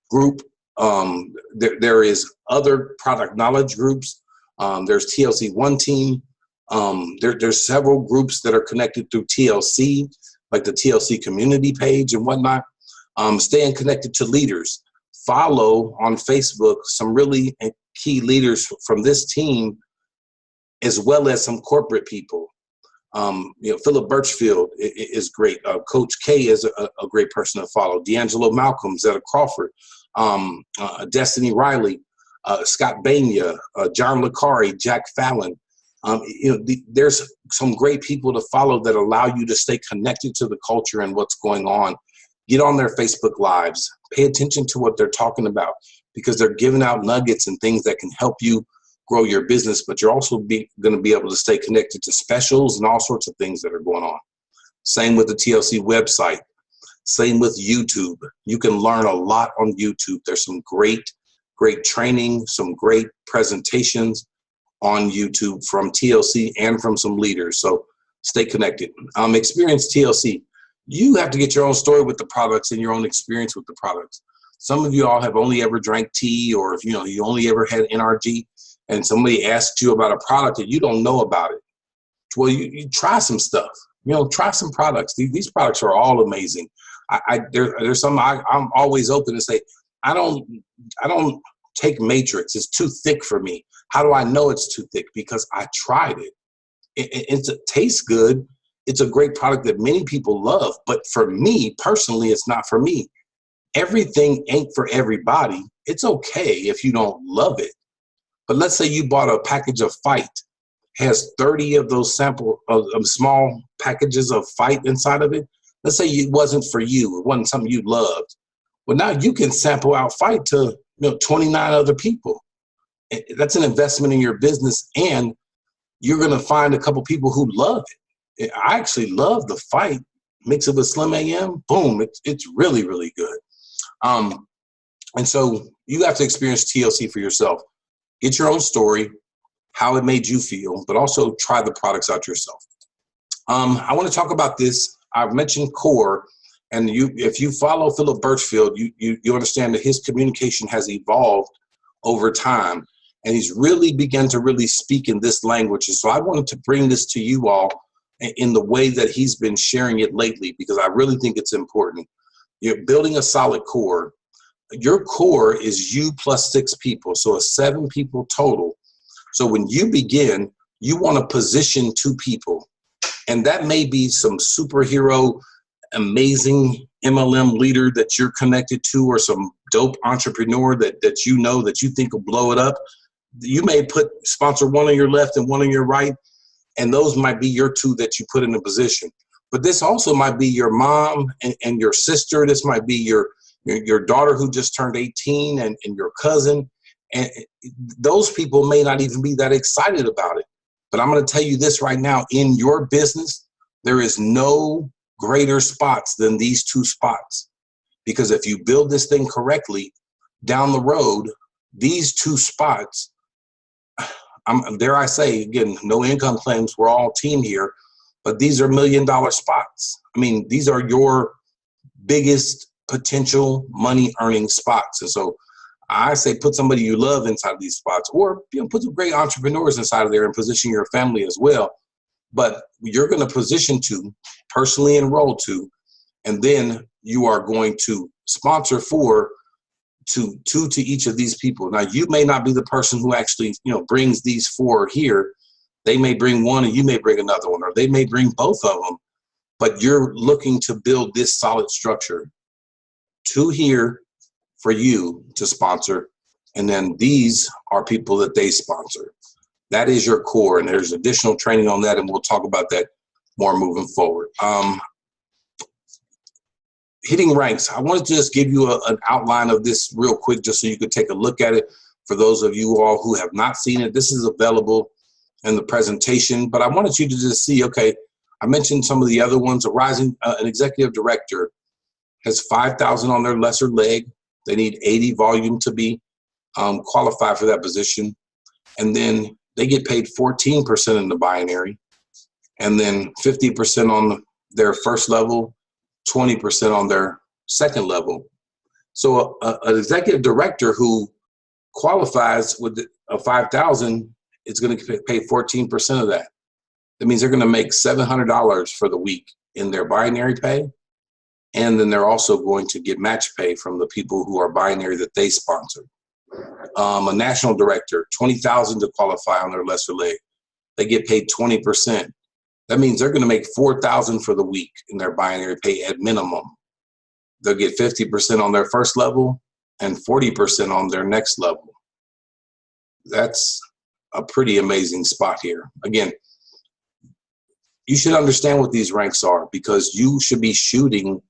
S1: group. There is other product knowledge groups. There's TLC One Team. There's several groups that are connected through TLC, like the TLC community page and whatnot. Staying connected to leaders. Follow on Facebook some really key leaders from this team, as well as some corporate people. Philip Birchfield is great. Coach K is a great person to follow. D'Angelo Malcolm, Zetta Crawford, Destiny Riley, Scott Banya, John Licari, Jack Fallon. There's some great people to follow that allow you to stay connected to the culture and what's going on. Get on their Facebook Lives. Pay attention to what they're talking about, because they're giving out nuggets and things that can help you grow your business, but you're also going to be able to stay connected to specials and all sorts of things that are going on. Same with the TLC website. Same with YouTube. You can learn a lot on YouTube. There's some great training, some great presentations on YouTube from TLC and from some leaders. So stay connected. Experience TLC. You have to get your own story with the products and your own experience with the products. Some of you all have only ever drank tea, or if you only ever had NRG, and somebody asks you about a product and you don't know about it. Well, you try some stuff. Try some products. These products are all amazing. There's some I'm always open to say, I don't take Matrix. It's too thick for me. How do I know it's too thick? Because I tried it. It tastes good. It's a great product that many people love. But for me personally, it's not for me. Everything ain't for everybody. It's okay if you don't love it. But let's say you bought a package of Fight, has 30 of those sample of small packages of Fight inside of it. Let's say it wasn't for you. It wasn't something you loved. Well, now you can sample out Fight to 29 other people. That's an investment in your business, and you're going to find a couple people who love it. I actually love the Fight. Mix it with Slim AM. Boom. It's really, really good. And so you have to experience TLC for yourself. Get your own story, how it made you feel, but also try the products out yourself. I want to talk about this. I've mentioned core, and if you follow Philip Birchfield, you understand that his communication has evolved over time, and he's really begun to really speak in this language. And so I wanted to bring this to you all in the way that he's been sharing it lately, because I really think it's important. You're building a solid core. Your core is you plus 6 people, so it's 7 people total. So when you begin, you want to position 2 people. And that may be some superhero, amazing MLM leader that you're connected to, or some dope entrepreneur that you think will blow it up. You may sponsor one on your left and one on your right, and those might be your 2 that you put in a position. But this also might be your mom and your sister. This might be your daughter who just turned 18 and your cousin. And those people may not even be that excited about it. But I'm going to tell you this right now. In your business, there is no greater spots than these 2 spots. Because if you build this thing correctly, down the road, these 2 spots, dare I say, again, no income claims, we're all team here, but these are $1 million spots. I mean, these are your biggest potential money earning spots. And so I say put somebody you love inside of these spots, or put some great entrepreneurs inside of there and position your family as well. But you're going to position 2, personally enroll 2, and then you are going to sponsor 4 to each of these people. Now, you may not be the person who actually brings these 4 here. They may bring one and you may bring another one, or they may bring both of them. But you're looking to build this solid structure. 2 here for you to sponsor, and then these are people that they sponsor. That is your core, and there's additional training on that, and we'll talk about that more moving forward. Hitting ranks. I wanted to just give you an outline of this real quick, just so you could take a look at it. For those of you all who have not seen it, this is available in the presentation, but I wanted you to just see, okay, I mentioned some of the other ones. An executive director has 5,000 on their lesser leg. They need 80 volume to be qualified for that position. And then they get paid 14% in the binary, and then 50% on their first level, 20% on their second level. So an executive director who qualifies with a 5,000 is going to pay 14% of that. That means they're going to make $700 for the week in their binary pay. And then they're also going to get match pay from the people who are binary that they sponsor. A national director, 20,000 to qualify on their lesser leg. They get paid 20%. That means they're going to make 4,000 for the week in their binary pay at minimum. They'll get 50% on their first level and 40% on their next level. That's a pretty amazing spot here. Again, you should understand what these ranks are, because you should be shooting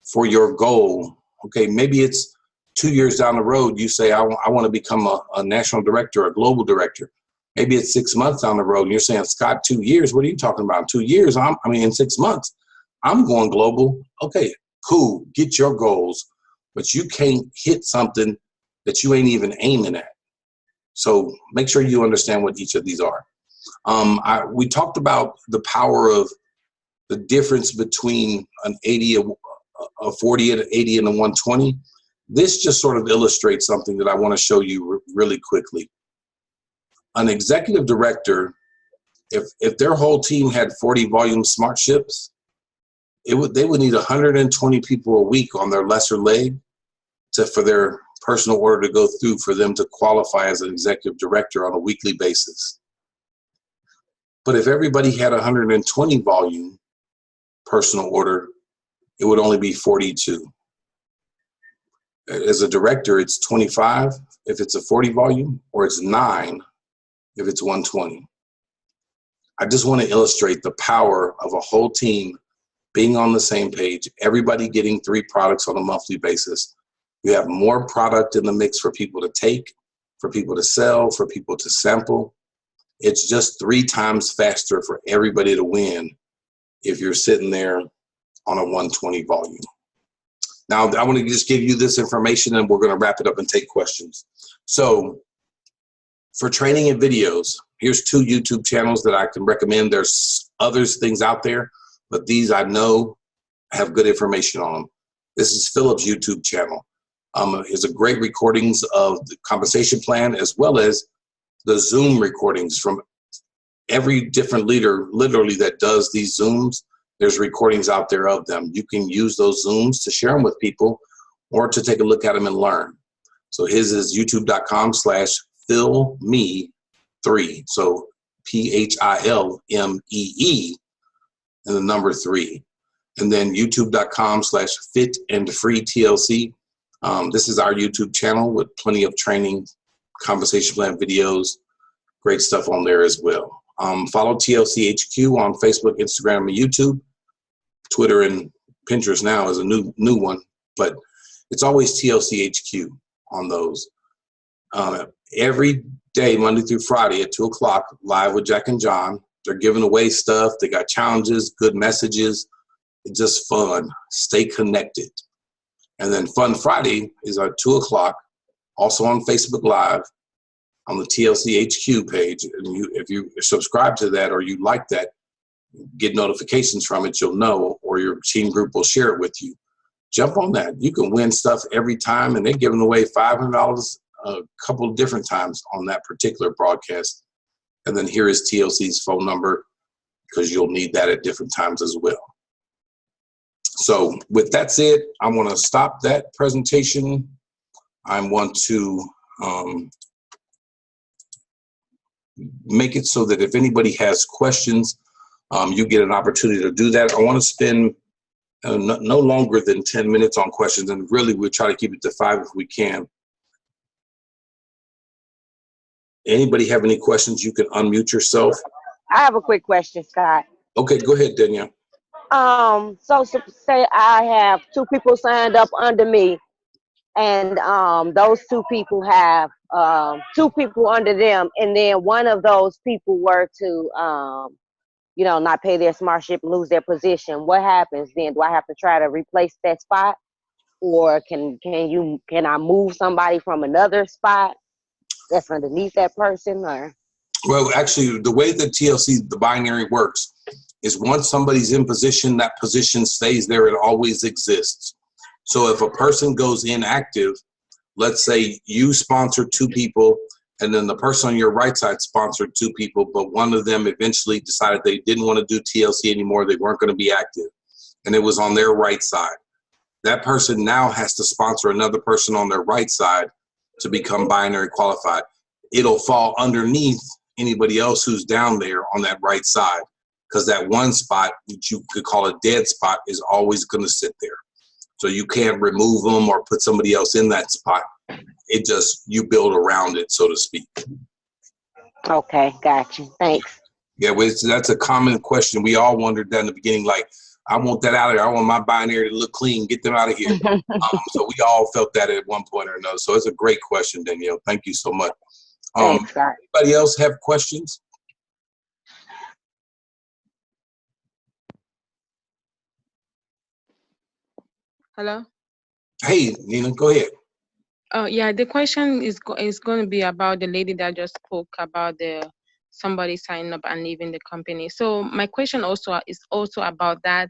S1: for your goal. Okay, maybe it's 2 years down the road, you say, I want to become a national director, a global director. Maybe it's 6 months down the road, and you're saying, Scott, 2 years? What are you talking about? 2 years? In 6 months, I'm going global. Okay, cool, get your goals, but you can't hit something that you ain't even aiming at. So make sure you understand what each of these are. We talked about the power of the difference between an 80, a 40, an 80, and a 120. This just sort of illustrates something that I want to show you really quickly. An executive director, if their whole team had 40 volume smart ships, they would need 120 people a week on their lesser leg for their personal order to go through for them to qualify as an executive director on a weekly basis. But if everybody had 120 volume personal order, it would only be 42. As a director, it's 25 if it's a 40 volume, or it's 9 if it's 120. I just want to illustrate the power of a whole team being on the same page, everybody getting 3 products on a monthly basis. You have more product in the mix for people to take, for people to sell, for people to sample. It's just 3 times faster for everybody to win if you're sitting there on a 120 volume. Now, I want to just give you this information, and we're going to wrap it up and take questions. So for training and videos, here's 2 YouTube channels that I can recommend. There's other things out there, but these I know have good information on them. This is Philip's YouTube channel. It's a great recordings of the compensation plan, as well as the Zoom recordings from every different leader, literally, that does these Zooms. There's recordings out there of them. You can use those Zooms to share them with people or to take a look at them and learn. So his is youtube.com/philme3. So PHILMEE and the number 3. And then youtube.com/fitandfreetlc. This is our YouTube channel with plenty of training, compensation plan videos, great stuff on there as well. Follow TLC HQ on Facebook, Instagram, and YouTube. Twitter and Pinterest now is a new one, but it's always TLC HQ on those. Every day, Monday through Friday at 2 o'clock, live with Jack and John. They're giving away stuff. They got challenges, good messages. It's just fun. Stay connected. And then Fun Friday is at 2 o'clock, also on Facebook Live, on the TLC HQ page. And if you subscribe to that or you like that, get notifications from it, you'll know, or your team group will share it with you. Jump on that. You can win stuff every time, and they're giving away $500 a couple of different times on that particular broadcast. And then here is TLC's phone number, because you'll need that at different times as well. So with that said, I want to stop that presentation. I want to make it so that if anybody has questions, you get an opportunity to do that. I want to spend no longer than 10 minutes on questions, and really we'll try to keep it to 5 if we can. Anybody have any questions? You can unmute yourself.
S3: I have a quick question, Scott.
S1: Okay, go ahead, Danielle.
S3: So say I have 2 people signed up under me, and those 2 people have 2 people under them, and then one of those people were to not pay their smart ship and lose their position. What happens then? Do I have to try to replace that spot, or can I move somebody from another spot that's underneath that person? Or
S1: well, actually, the way that TLC, the binary works, is once somebody's in position, that position stays there. It always exists. So if a person goes inactive, let's say you sponsored 2 people, and then the person on your right side sponsored 2 people, but one of them eventually decided they didn't want to do TLC anymore. They weren't going to be active, and it was on their right side. That person now has to sponsor another person on their right side to become binary qualified. It'll fall underneath anybody else who's down there on that right side, because that one spot, which you could call a dead spot, is always going to sit there. So you can't remove them or put somebody else in that spot. It just, you build around it, so to speak.
S3: Okay, gotcha. Thanks.
S1: Yeah, that's a common question. We all wondered that in the beginning, like, I want that out of there. I want my binary to look clean. Get them out of here. So we all felt that at one point or another. So it's a great question, Danielle. Thank you so much.
S3: Thanks, guys.
S1: Anybody else have questions?
S4: Hello?
S1: Hey, Nina, go ahead.
S4: Oh, yeah, the question is going to be about the lady that just spoke about somebody signing up and leaving the company. So my question also is about that.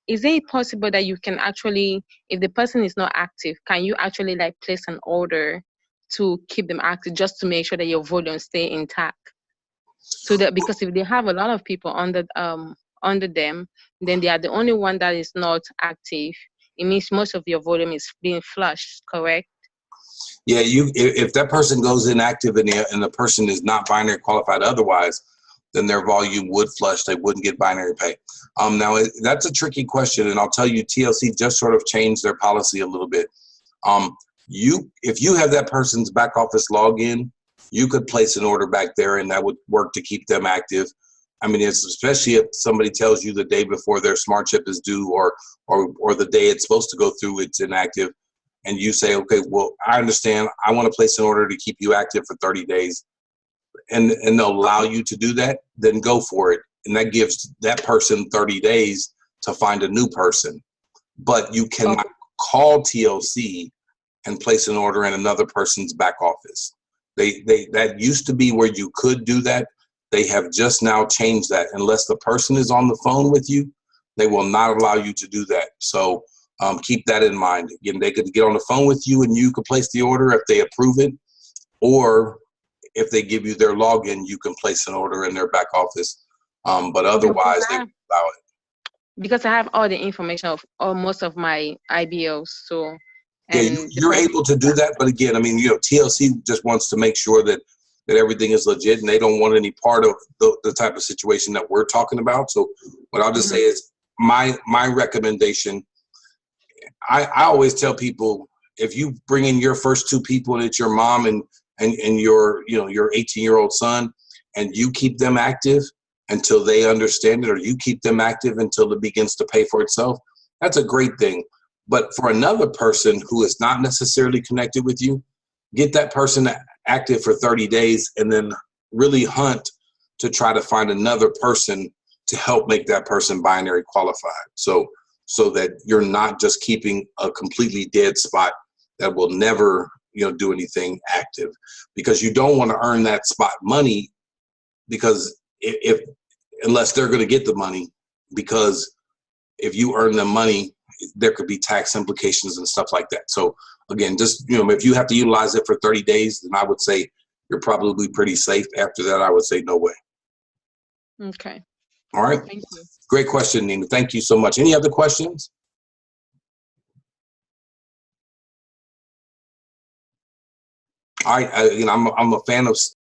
S4: Is it possible that you can actually, if the person is not active, can you actually like place an order to keep them active, just to make sure that your volume stay intact? So that, because if they have a lot of people under them, then they are the only one that is not active. It means most of your volume is being flushed, correct?
S1: Yeah, if that person goes inactive and the person is not binary qualified otherwise, then their volume would flush. They wouldn't get binary pay. Now, that's a tricky question, and I'll tell you, TLC just sort of changed their policy a little bit. If you have that person's back office login, you could place an order back there, and that would work to keep them active. I mean, it's especially if somebody tells you the day before their smart chip is due, or the day it's supposed to go through, it's inactive, and you say, okay, well, I understand. I want to place an order to keep you active for 30 days. And they'll allow you to do that, then go for it. And that gives that person 30 days to find a new person. But you cannot call TLC and place an order in another person's back office. That used to be where you could do that. They have just now changed that. Unless the person is on the phone with you, they will not allow you to do that. So keep that in mind. Again, they could get on the phone with you and you could place the order if they approve it, or if they give you their login, you can place an order in their back office. But otherwise, they won't allow it.
S4: Because I have all the information of most of my IBOs. So,
S1: yeah, you're able to do that. But again, I mean, TLC just wants to make sure that everything is legit, and they don't want any part of the type of situation that we're talking about. So what I'll just say is my recommendation. I always tell people, if you bring in your first 2 people and it's your mom and your 18-year-old son, and you keep them active until they understand it, or you keep them active until it begins to pay for itself, that's a great thing. But for another person who is not necessarily connected with you, get that person active for 30 days and then really hunt to try to find another person to help make that person binary qualified. So that you're not just keeping a completely dead spot that will never do anything active, because you don't want to earn that spot money, because unless they're going to get the money, because if you earn them money, there could be tax implications and stuff like that. So again, just if you have to utilize it for 30 days, then I would say you're probably pretty safe. After that, I would say no way.
S4: Okay.
S1: All right.
S4: Thank you.
S1: Great question, Nina. Thank you so much. Any other questions? All right. I'm a fan of